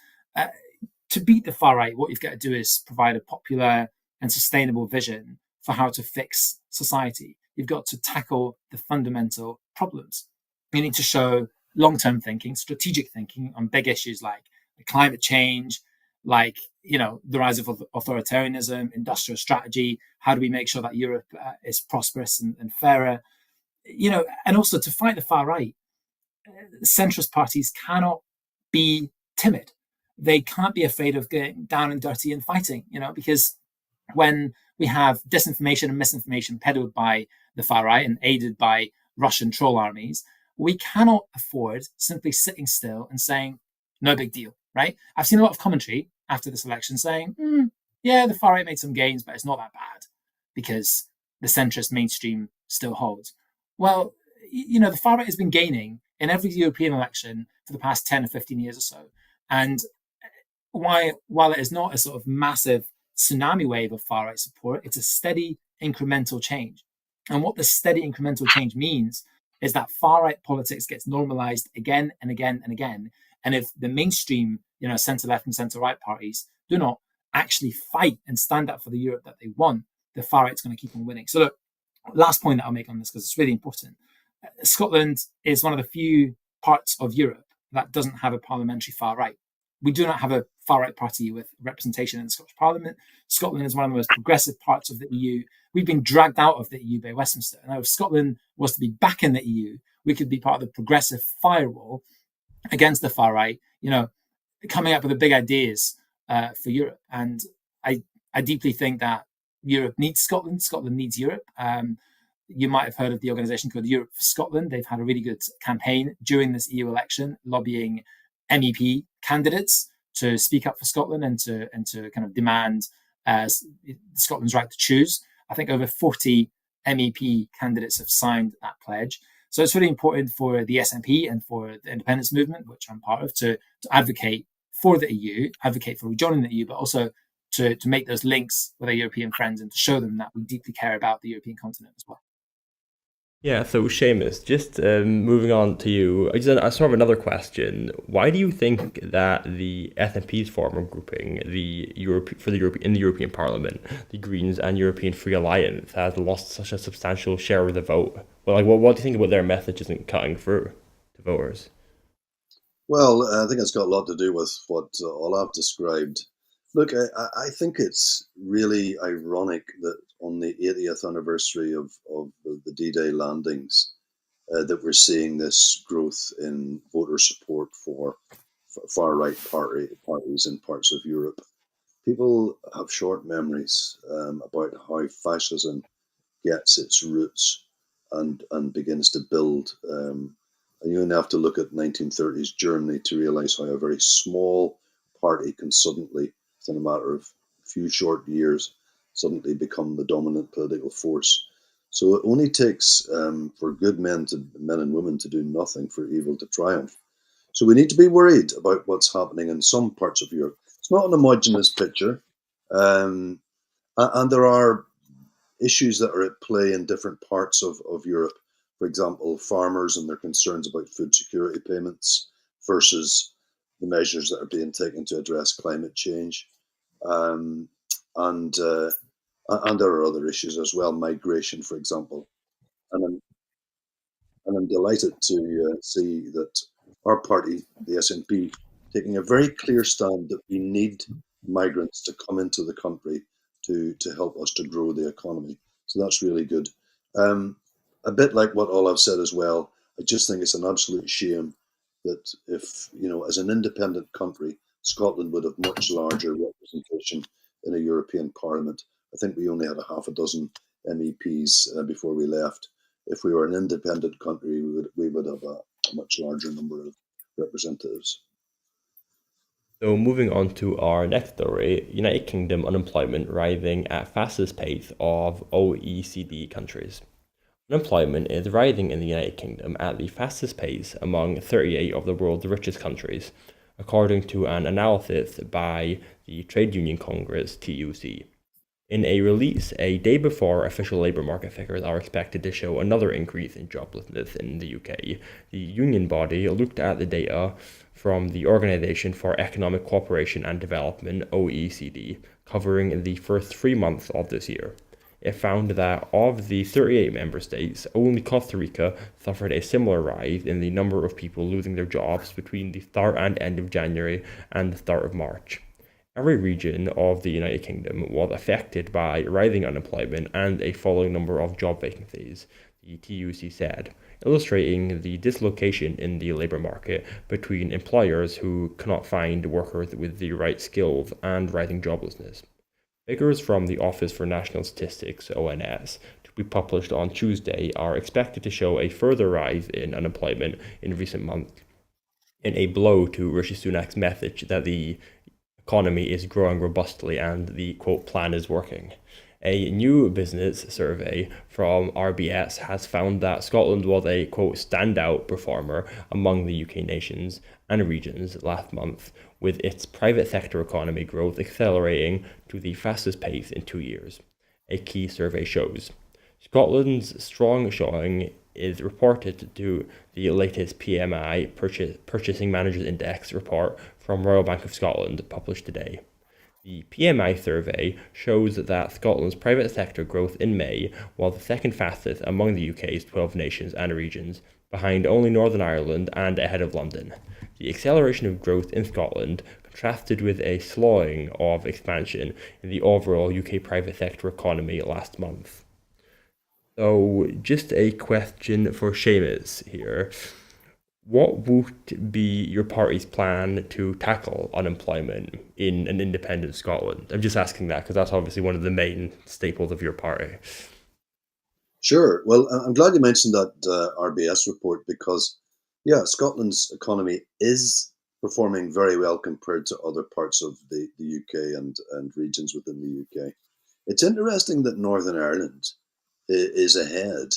To beat the far right, what you've got to do is provide a popular and sustainable vision for how to fix society. You've got to tackle the fundamental problems. You need to show long-term thinking, strategic thinking on big issues like climate change, like the rise of authoritarianism, industrial strategy. How do we make sure that Europe is prosperous and fairer? And also to fight the far right, centrist parties cannot be timid. They can't be afraid of getting down and dirty and fighting, because when we have disinformation and misinformation peddled by the far right and aided by Russian troll armies, we cannot afford simply sitting still and saying, no big deal, right? I've seen a lot of commentary after this election saying, yeah, the far right made some gains, but it's not that bad because the centrist mainstream still holds. Well, the far right has been gaining in every European election for the past 10 or 15 years or so. And while it is not a sort of massive tsunami wave of far right support, it's a steady incremental change. And what the steady incremental change means is that far right politics gets normalized again and again and again. And if the mainstream, centre left and centre right parties do not actually fight and stand up for the Europe that they want, the far right's going to keep on winning. So look, last point that I'll make on this, because it's really important. Scotland is one of the few parts of Europe that doesn't have a parliamentary far right. We do not have a far right party with representation in the Scottish Parliament. Scotland is one of the most progressive parts of the EU. We've been dragged out of the EU by Westminster. Now, if Scotland was to be back in the EU, we could be part of the progressive firewall against the far right, coming up with the big ideas for Europe. And I deeply think that Europe needs Scotland. Scotland needs Europe. You might have heard of the organisation called Europe for Scotland. They've had a really good campaign during this EU election, lobbying MEP candidates to speak up for Scotland and to kind of demand Scotland's right to choose. I think over 40 MEP candidates have signed that pledge. So it's really important for the SNP and for the independence movement, which I'm part of, to advocate for the EU, advocate for rejoining the EU, but also to make those links with our European friends and to show them that we deeply care about the European continent as well. Yeah, so Seamus, just moving on to you, I sort of another question. Why do you think that the SNP's former grouping, in the European Parliament, the Greens and European Free Alliance, has lost such a substantial share of the vote? Well, what do you think about their message isn't cutting through to voters? Well, I think it's got a lot to do with what Olaf described. Look, I think it's really ironic that on the 80th anniversary of the D-Day landings, that we're seeing this growth in voter support for far-right parties in parts of Europe. People have short memories about how fascism gets its roots and begins to build. And you only have to look at 1930s Germany to realize how a very small party can suddenly, within a matter of a few short years, suddenly become the dominant political force. So it only takes for good men and women to do nothing for evil to triumph. So we need to be worried about what's happening in some parts of Europe. It's not an homogenous picture, and there are issues that are at play in different parts of Europe. For example, farmers and their concerns about food security payments versus the measures that are being taken to address climate change. Um, and, uh, and there are other issues as well, migration, for example. And I'm delighted to see that our party, the SNP, taking a very clear stand that we need migrants to come into the country to help us to grow the economy. So that's really good. Um, a bit like what Olaf said as well, I just think it's an absolute shame that if, as an independent country, Scotland would have much larger representation in a European Parliament. I think we only had a half a dozen MEPs before we left. If we were an independent country, we would have a much larger number of representatives. So moving on to our next story, United Kingdom unemployment rising at fastest pace of OECD countries. Unemployment is rising in the United Kingdom at the fastest pace among 38 of the world's richest countries, according to an analysis by the Trade Union Congress TUC. In a release a day before official labour market figures are expected to show another increase in joblessness in the UK, the union body looked at the data from the Organisation for Economic Cooperation and Development, OECD, covering the first 3 months of this year. It found that of the 38 member states, only Costa Rica suffered a similar rise in the number of people losing their jobs between the start and end of January and the start of March. Every region of the United Kingdom was affected by rising unemployment and a falling number of job vacancies, the TUC said, illustrating the dislocation in the labour market between employers who cannot find workers with the right skills and rising joblessness. Figures from the Office for National Statistics, ONS, to be published on Tuesday are expected to show a further rise in unemployment in recent months, in a blow to Rishi Sunak's message that the economy is growing robustly and the quote plan is working. A new business survey from RBS has found that Scotland was a quote standout performer among the UK nations and regions last month, with its private sector economy growth accelerating to the fastest pace in 2 years, a key survey shows. Scotland's strong showing is reported to the latest PMI Purchasing Managers Index report from Royal Bank of Scotland published today. The PMI survey shows that Scotland's private sector growth in May was the second fastest among the UK's 12 nations and regions, behind only Northern Ireland and ahead of London. The acceleration of growth in Scotland contrasted with a slowing of expansion in the overall UK private sector economy last month. So, just a question for Seamus here. What would be your party's plan to tackle unemployment in an independent Scotland? I'm just asking that because that's obviously one of the main staples of your party. Sure. Well, I'm glad you mentioned that RBS report because, yeah, Scotland's economy is performing very well compared to other parts of the UK and regions within the UK. It's interesting that Northern Ireland is ahead.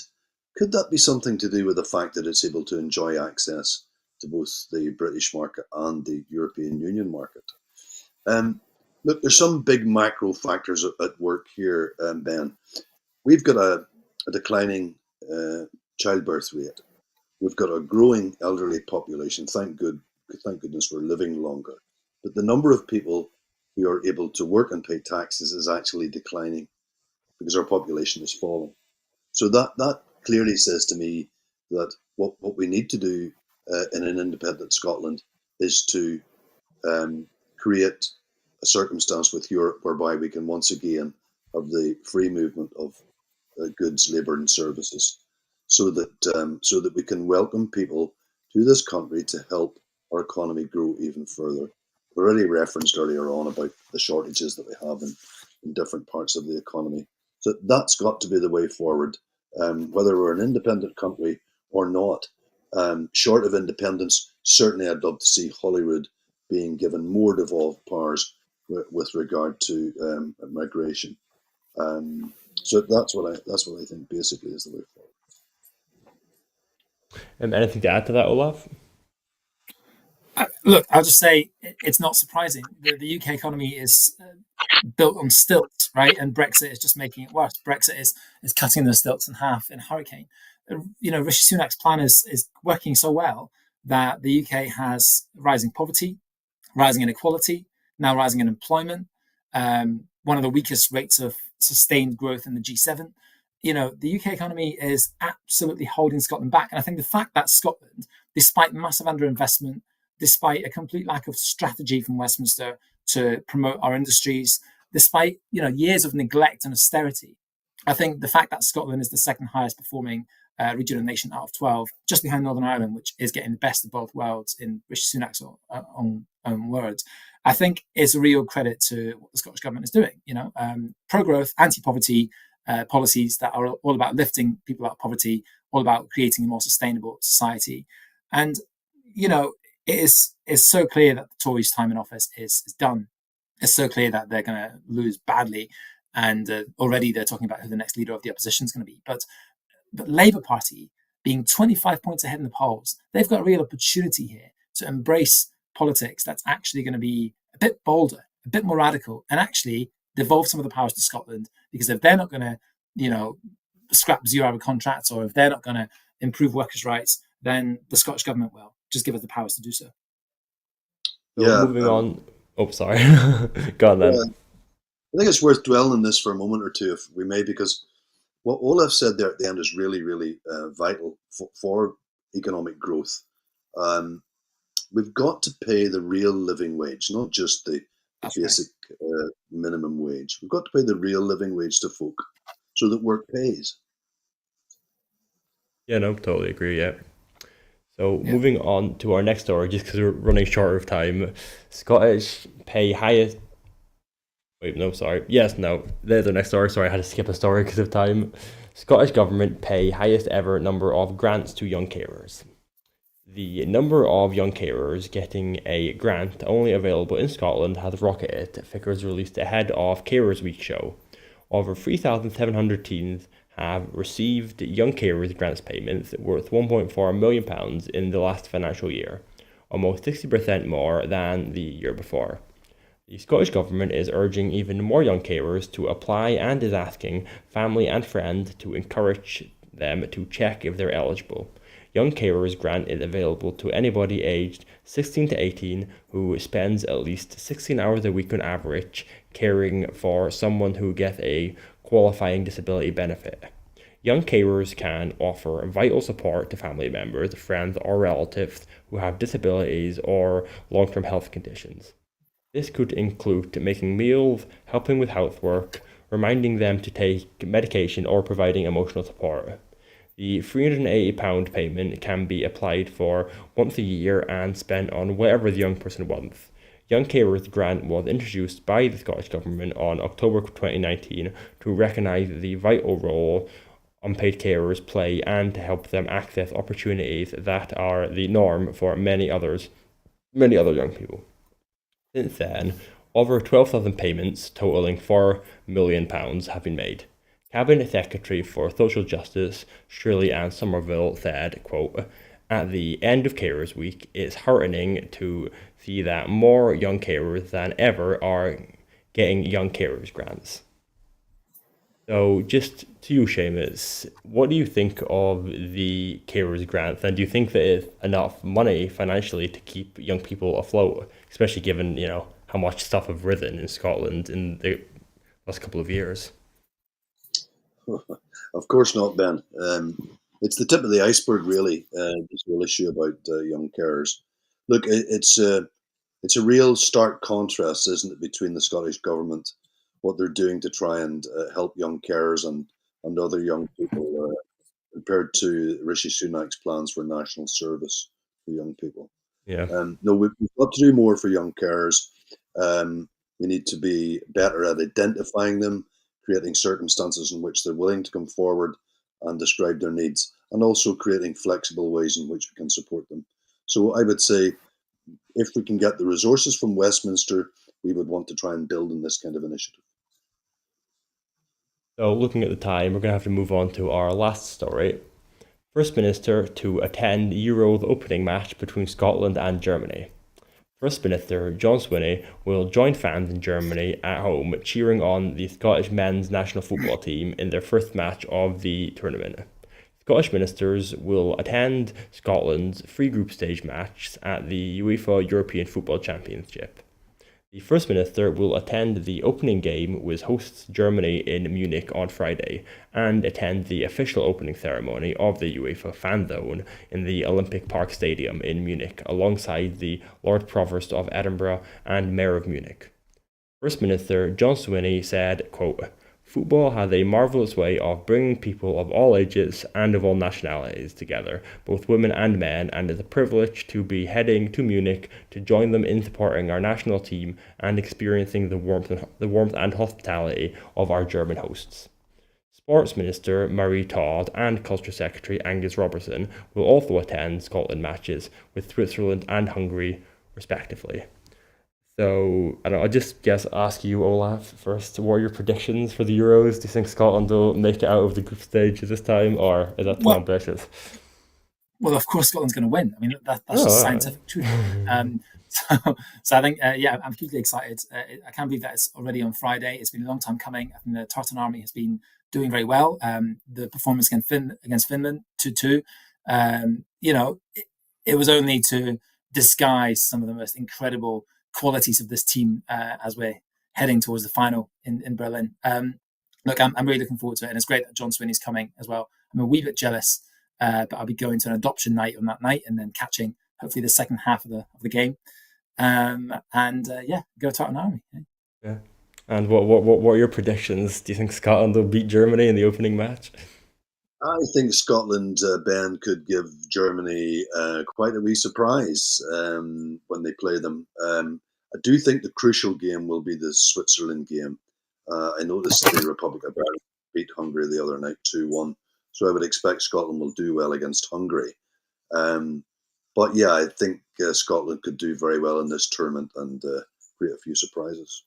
Could that be something to do with the fact that it's able to enjoy access to both the British market and the European Union market? Look, there's some big macro factors at work here, Ben. We've got a declining childbirth rate. We've got a growing elderly population. Thank goodness we're living longer. But the number of people who are able to work and pay taxes is actually declining because our population is falling. So that clearly says to me that what we need to do in an independent Scotland is to create a circumstance with Europe whereby we can once again have the free movement of goods, labour, and services, so that we can welcome people to this country to help our economy grow even further. We already referenced earlier on about the shortages that we have in different parts of the economy. So that's got to be the way forward, whether we're an independent country or not. Short of independence, certainly I'd love to see Holyrood being given more devolved powers with regard to migration. So that's what I think basically is the way forward. Anything to add to that, Olaf? Look, I'll just say it's not surprising. The UK economy is built on stilts, right? And Brexit is just making it worse. Brexit is cutting the stilts in half in a hurricane. Rishi Sunak's plan is working so well that the UK has rising poverty, rising inequality, now rising unemployment, one of the weakest rates of sustained growth in the G7. The UK economy is absolutely holding Scotland back. And I think the fact that Scotland, despite massive underinvestment, despite a complete lack of strategy from Westminster to promote our industries, despite years of neglect and austerity, I think the fact that Scotland is the second highest performing regional nation out of 12, just behind Northern Ireland, which is getting the best of both worlds in Rishi Sunak's own words, I think is a real credit to what the Scottish government is doing. Pro-growth, anti-poverty policies that are all about lifting people out of poverty, all about creating a more sustainable society. And, it is so clear that the Tories' time in office is done. It's so clear that they're going to lose badly. And already they're talking about who the next leader of the opposition is going to be. But Labour Party, being 25 points ahead in the polls, they've got a real opportunity here to embrace politics that's actually going to be a bit bolder, a bit more radical, and actually devolve some of the powers to Scotland. Because if they're not going to, scrap zero-hour contracts, or if they're not going to improve workers' rights, then the Scottish government will just give us the powers to do so. So moving on. Oh, sorry. Go on then. I think it's worth dwelling on this for a moment or two, if we may, because what Olaf said there at the end is really, really vital for economic growth. We've got to pay the real living wage, not just the basic minimum wage. We've got to pay the real living wage to folk so that work pays. Yeah, no, totally agree, yeah. So moving on to our next story, just because we're running short of time, Scottish pay highest... Wait, no, sorry. Yes, no, there's the next story. Sorry, I had to skip a story because of time. Scottish Government pay highest ever number of grants to young carers. The number of young carers getting a grant only available in Scotland has rocketed, figures released ahead of Carers Week show. Over 3,700 teens have received young carers grants payments worth £1.4 million in the last financial year, almost 60% more than the year before. The Scottish Government is urging even more young carers to apply and is asking family and friends to encourage them to check if they're eligible. Young Carers Grant is available to anybody aged 16 to 18 who spends at least 16 hours a week on average caring for someone who gets a qualifying disability benefit. Young carers can offer vital support to family members, friends, or relatives who have disabilities or long-term health conditions. This could include making meals, helping with housework, reminding them to take medication, or providing emotional support. The £380 payment can be applied for once a year and spent on whatever the young person wants. Young Carers Grant was introduced by the Scottish Government on October 2019 to recognise the vital role unpaid carers play and to help them access opportunities that are the norm for many other young people. Since then, over 12,000 payments totalling £4 million have been made. Cabinet Secretary for Social Justice, Shirley Ann Somerville, said, quote, "At the end of Carers Week, it's heartening to see that more young carers than ever are getting young carers grants." So just to you, Seamus, what do you think of the carers grants, and do you think that it's enough money financially to keep young people afloat, especially given, how much stuff have risen in Scotland in the last couple of years? Of course not, Ben. It's the tip of the iceberg, really, this whole issue about young carers. Look, it's a real stark contrast, isn't it, between the Scottish Government, what they're doing to try and help young carers and other young people, compared to Rishi Sunak's plans for national service for young people. Yeah. No, we've got to do more for young carers. We need to be better at identifying them, creating circumstances in which they're willing to come forward and describe their needs, and also creating flexible ways in which we can support them. So I would say, if we can get the resources from Westminster, we would want to try and build on this kind of initiative. So looking at the time, we're going to have to move on to our last story. First Minister to attend Euro's opening match between Scotland and Germany. First Minister John Swinney will join fans in Germany at home cheering on the Scottish men's national football team in their first match of the tournament. Scottish ministers will attend Scotland's free group stage matches at the UEFA European Football Championship. The First Minister will attend the opening game with hosts Germany in Munich on Friday and attend the official opening ceremony of the UEFA Fan Zone in the Olympic Park Stadium in Munich alongside the Lord Provost of Edinburgh and Mayor of Munich. First Minister John Swinney said, quote, "Football has a marvellous way of bringing people of all ages and of all nationalities together, both women and men, and it's a privilege to be heading to Munich to join them in supporting our national team and experiencing the warmth and hospitality of our German hosts." Sports Minister Marie Todd and Culture Secretary Angus Robertson will also attend Scotland matches with Switzerland and Hungary, respectively. So, I don't know, I'll just ask you, Olaf, first, what are your predictions for the Euros? Do you think Scotland will make it out of the group stage this time, or is that too ambitious? Well, of course, Scotland's going to win. I mean, that's just scientific truth. So I think, I'm hugely excited. I can't believe that it's already on Friday. It's been a long time coming. I think the Tartan Army has been doing very well. The performance against Finland, 2-2, it was only to disguise some of the most incredible qualities of this team as we're heading towards the final in Berlin. Look, I'm really looking forward to it, and it's great that John Swinney's coming as well. I'm a wee bit jealous, but I'll be going to an adoption night on that night, and then catching hopefully the second half of the game. Go Tartan Army. Yeah. And what are your predictions? Do you think Scotland will beat Germany in the opening match? I think Scotland, Ben, could give Germany quite a wee surprise when they play them. I do think the crucial game will be the Switzerland game. I noticed the Republic of Ireland beat Hungary the other night 2-1, so I would expect Scotland will do well against Hungary. But yeah, I think Scotland could do very well in this tournament and create a few surprises.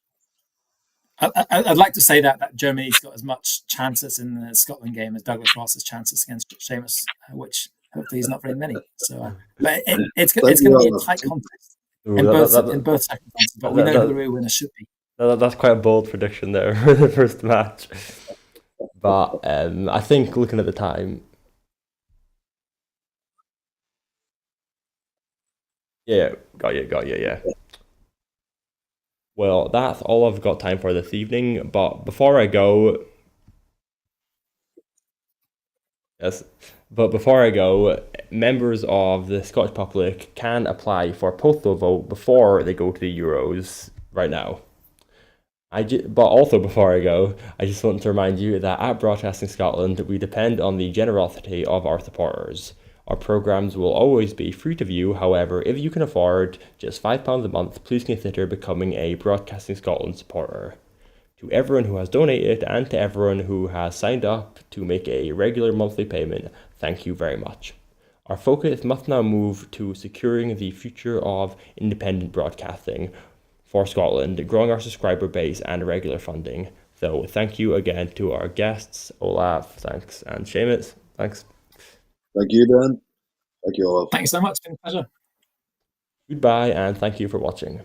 I'd like to say that Germany's got as much chances in the Scotland game as Douglas Ross's chances against Seamus, which hopefully is not very many. So, but it's going to be a tight contest in both circumstances. But we know who the real winner should be. That's quite a bold prediction there for the first match. But I think looking at the time, got you, yeah. Well, that's all I've got time for this evening, but before I go, members of the Scottish public can apply for a postal vote before they go to the Euros right now. But also before I go, I just want to remind you that at Broadcasting Scotland, we depend on the generosity of our supporters. Our programmes will always be free to view. However, if you can afford just £5 a month, please consider becoming a Broadcasting Scotland supporter. To everyone who has donated and to everyone who has signed up to make a regular monthly payment, thank you very much. Our focus must now move to securing the future of independent broadcasting for Scotland, growing our subscriber base and regular funding. So thank you again to our guests, Olaf, thanks, and Seamus, thanks. Thank you, Ben. Thank you, Olaf. Thanks so much. It's been a pleasure. Goodbye, and thank you for watching.